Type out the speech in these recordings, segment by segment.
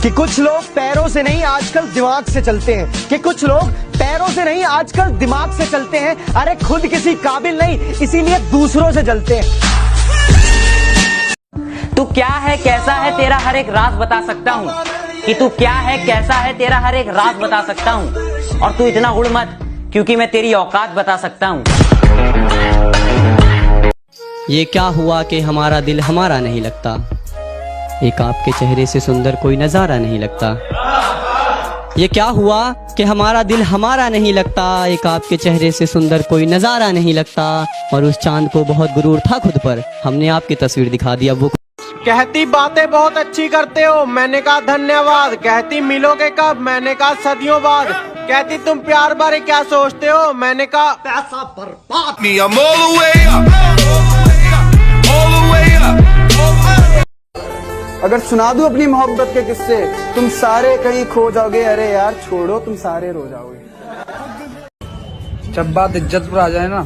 कि कुछ लोग पैरों से नहीं आजकल दिमाग से चलते हैं, कि कुछ लोग पैरों से नहीं आजकल दिमाग से चलते हैं। अरे खुद किसी काबिल नहीं, इसीलिए दूसरों से जलते हैं। तू क्या है कैसा है तेरा हर एक राज बता सकता हूँ, कि तू क्या है कैसा है तेरा हर एक राज बता सकता हूँ। और तू इतना उड़ मत, क्योंकि मैं तेरी औकात बता सकता हूँ। ये क्या हुआ कि हमारा दिल हमारा नहीं लगता, एक आपके चेहरे से सुंदर कोई नजारा नहीं लगता। ये क्या हुआ कि हमारा दिल हमारा नहीं लगता, एक आपके चेहरे से सुंदर कोई नजारा नहीं लगता। और उस चांद को बहुत गुरूर था खुद पर, हमने आपकी तस्वीर दिखा दी। अब वो कहती बातें बहुत अच्छी करते हो, मैंने कहा धन्यवाद। कहती मिलोगे कब, मैंने कहा सदियों बाद। कहती तुम प्यार बारे क्या सोचते हो, मैंने कहा पैसा बर्बाद। अगर सुना दूं अपनी मोहब्बत के किस्से, तुम सारे कहीं खो जाओगे। अरे यार छोड़ो, तुम सारे रो जाओगे। जब बात इज्जत पर आ जाए ना,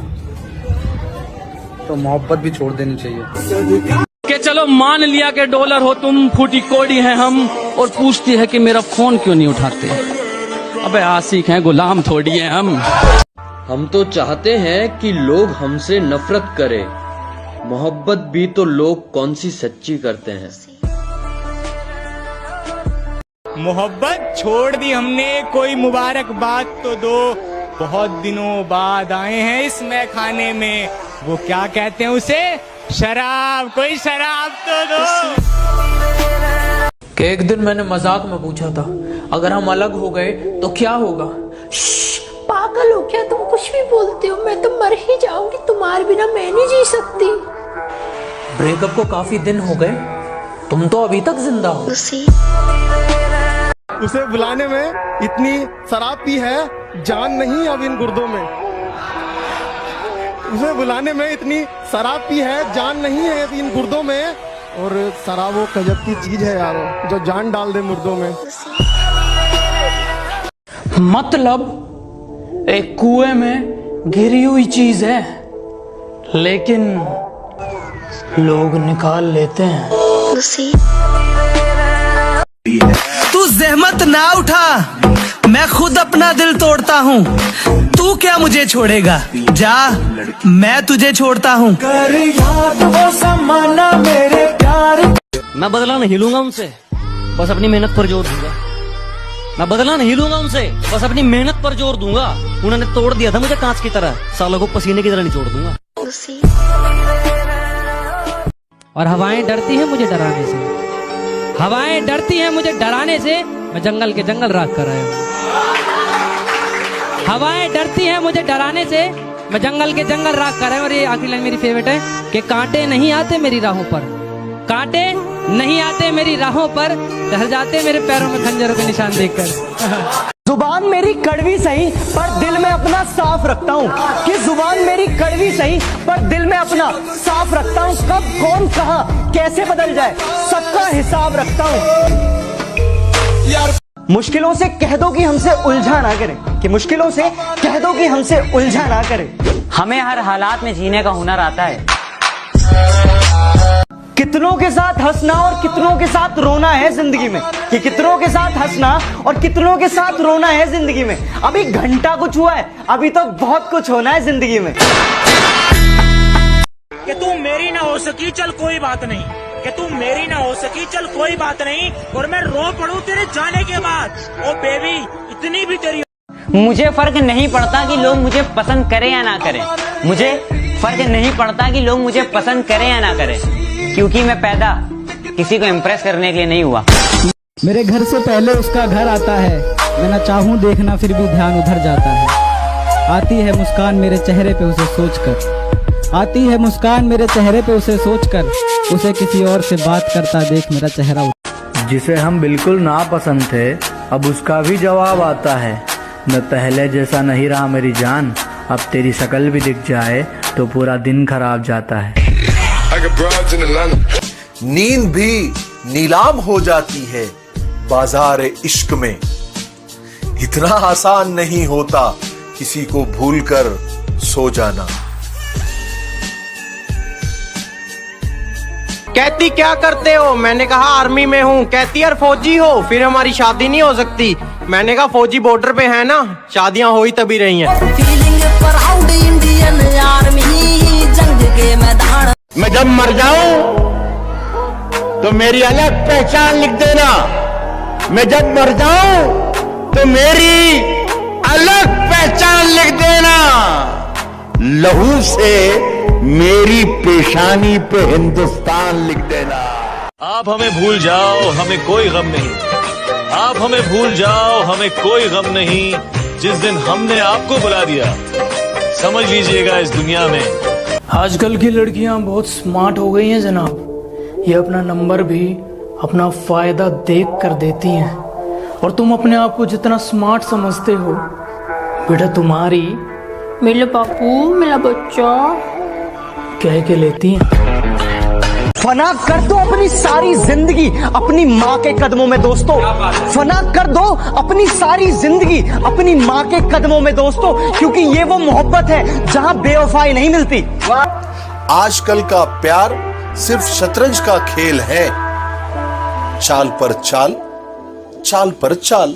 तो मोहब्बत भी छोड़ देनी चाहिए। कि चलो मान लिया कि डॉलर हो तुम, फूटी कोड़ी है हम, और पूछती है कि मेरा फोन क्यों नहीं उठाते। अबे आशिक हैं, गुलाम थोड़ी है हम तो चाहते हैं कि लोग हमसे नफरत करें, मोहब्बत भी तो लोग कौन सी सच्ची करते हैं। मोहब्बत छोड़ दी हमने, कोई मुबारकबाद तो दो। बहुत दिनों बाद आए हैं इस मैखाने में, वो क्या कहते हैं उसे, शराब। कोई शराब तो दो। कि एक दिन मैंने मजाक में पूछा था, अगर हम अलग हो गए तो क्या होगा। पागल हो क्या तुम, कुछ भी बोलते हो। मैं तो मर ही जाऊंगी, तुम्हारे बिना मैं नहीं जी सकती। ब्रेकअप को काफी दिन हो गए, तुम तो अभी तक जिंदा हो। उसे बुलाने में इतनी शराब पी है, जान नहीं अब इन गुर्दों में। उसे बुलाने में इतनी शराब पी है, जान नहीं है इन गुर्दों में। और शराब वो गजब की चीज है यार, जो जान डाल दे मुर्दों में। मतलब एक कुएं में गिरी हुई चीज है, लेकिन लोग निकाल लेते हैं। तू जहमत ना उठा, मैं खुद अपना दिल तोड़ता हूँ। तू क्या मुझे छोड़ेगा, जा मैं तुझे छोड़ता हूँ। मैं बदला नहीं लूंगा उनसे, बस अपनी मेहनत पर जोर दूंगा। मैं बदला नहीं लूंगा उनसे, बस अपनी मेहनत पर जोर दूंगा। उन्होंने तोड़ दिया था मुझे कांच की तरह, सालों को पसीने की तरह नहीं छोड़ दूंगा। और हवाएं डरती हैं मुझे डराने से, हवाएं डरती हैं मुझे डराने से। मैं जंगल के जंगल राख कर आया हूँ। हवाएं डरती हैं मुझे डराने से, मैं जंगल के जंगल राख कर आया हूँ। और ये आखिरी लाइन मेरी फेवरेट है कि कांटे नहीं आते मेरी राहों पर, कांटे नहीं आते मेरी राहों पर, डर जाते मेरे पैरों में खंजरों के निशान देखकर। जुबान मेरी कड़वी सही पर दिल में अपना साफ रखता हूँ, कि जुबान मेरी कड़वी सही पर दिल में अपना साफ रखता हूँ। कब कौन कहाँ कैसे बदल जाए सबका हिसाब रखता हूँ। मुश्किलों से कह दो कि हमसे उलझा ना करें, कि मुश्किलों से कह दो कि हमसे उलझा ना करें। हमें हर हालात में जीने का हुनर आता है। कितनों के साथ हंसना और कितनों के साथ रोना है जिंदगी में, कि कितनों के साथ हंसना और कितनों के साथ रोना है जिंदगी में। अभी घंटा कुछ हुआ है, अभी तो बहुत कुछ होना है जिंदगी में। कि तू मेरी ना हो सकी चल कोई बात नहीं, कि तू मेरी ना हो सकी चल कोई बात नहीं, और मैं रो पड़ूं तेरे जाने के बाद। ओ बेबी इतनी भी तेरी। मुझे फर्क नहीं पड़ता कि लोग मुझे पसंद करें या ना करें, मुझे फर्क नहीं पड़ता कि लोग मुझे पसंद करें या ना करें, क्योंकि मैं पैदा किसी को इम्प्रेस करने के लिए नहीं हुआ। मेरे घर से पहले उसका घर आता है, मैं ना चाहूं देखना फिर भी ध्यान उधर जाता है। आती है मुस्कान मेरे चेहरे पे उसे सोचकर, आती है मुस्कान मेरे चेहरे पे उसे सोचकर, उसे किसी और से बात करता देख मेरा चेहरा। जिसे हम बिल्कुल नापसंद थे, अब उसका भी जवाब आता है। मैं पहले जैसा नहीं रहा मेरी जान, अब तेरी शक्ल भी दिख जाए तो पूरा दिन खराब जाता है। नींद भी नीलाम हो जाती है बाजार इश्क में। इतना आसान नहीं होता किसी को भूलकर सो जाना। कहती क्या करते हो, मैंने कहा आर्मी में हूँ। कहती यार फौजी हो फिर हमारी शादी नहीं हो सकती। मैंने कहा फौजी बॉर्डर पे है ना, शादियां हो ही तभी रही हैं। मैं जब मर जाऊं तो मेरी अलग पहचान लिख देना। मैं जब मर जाऊं तो मेरी अलग पहचान लिख देना। लहू से मेरी पेशानी पे हिंदुस्तान लिख देना। आप हमें भूल जाओ हमें कोई गम नहीं, आप हमें भूल जाओ हमें कोई गम नहीं। जिस दिन हमने आपको बुला दिया समझ लीजिएगा इस दुनिया में। आजकल की लड़कियां बहुत स्मार्ट हो गई हैं जनाब। ये अपना नंबर भी अपना फायदा देख कर देती हैं। और तुम अपने आप को जितना स्मार्ट समझते हो, बेटा तुम्हारी मेरे बापू मेरा बच्चा कह के लेती हैं। फना कर दो अपनी सारी जिंदगी अपनी माँ के कदमों में दोस्तों। फना कर दो अपनी सारी जिंदगी अपनी माँ के कदमों में दोस्तों, क्योंकि ये वो मोहब्बत है जहाँ बेवफाई नहीं मिलती। आजकल का प्यार सिर्फ शतरंज का खेल है। चाल पर चाल, चाल पर चाल।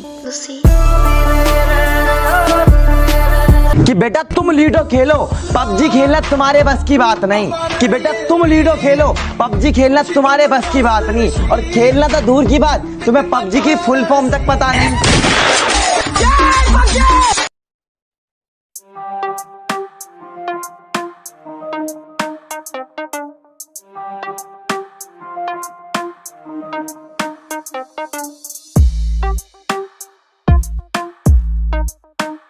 कि बेटा तुम लूडो खेलो, पबजी खेलना तुम्हारे बस की बात नहीं। कि बेटा तुम लूडो खेलो, पबजी खेलना तुम्हारे बस की बात नहीं। और खेलना तो दूर की बात, तुम्हें पबजी की फुल फॉर्म तक पता नहीं।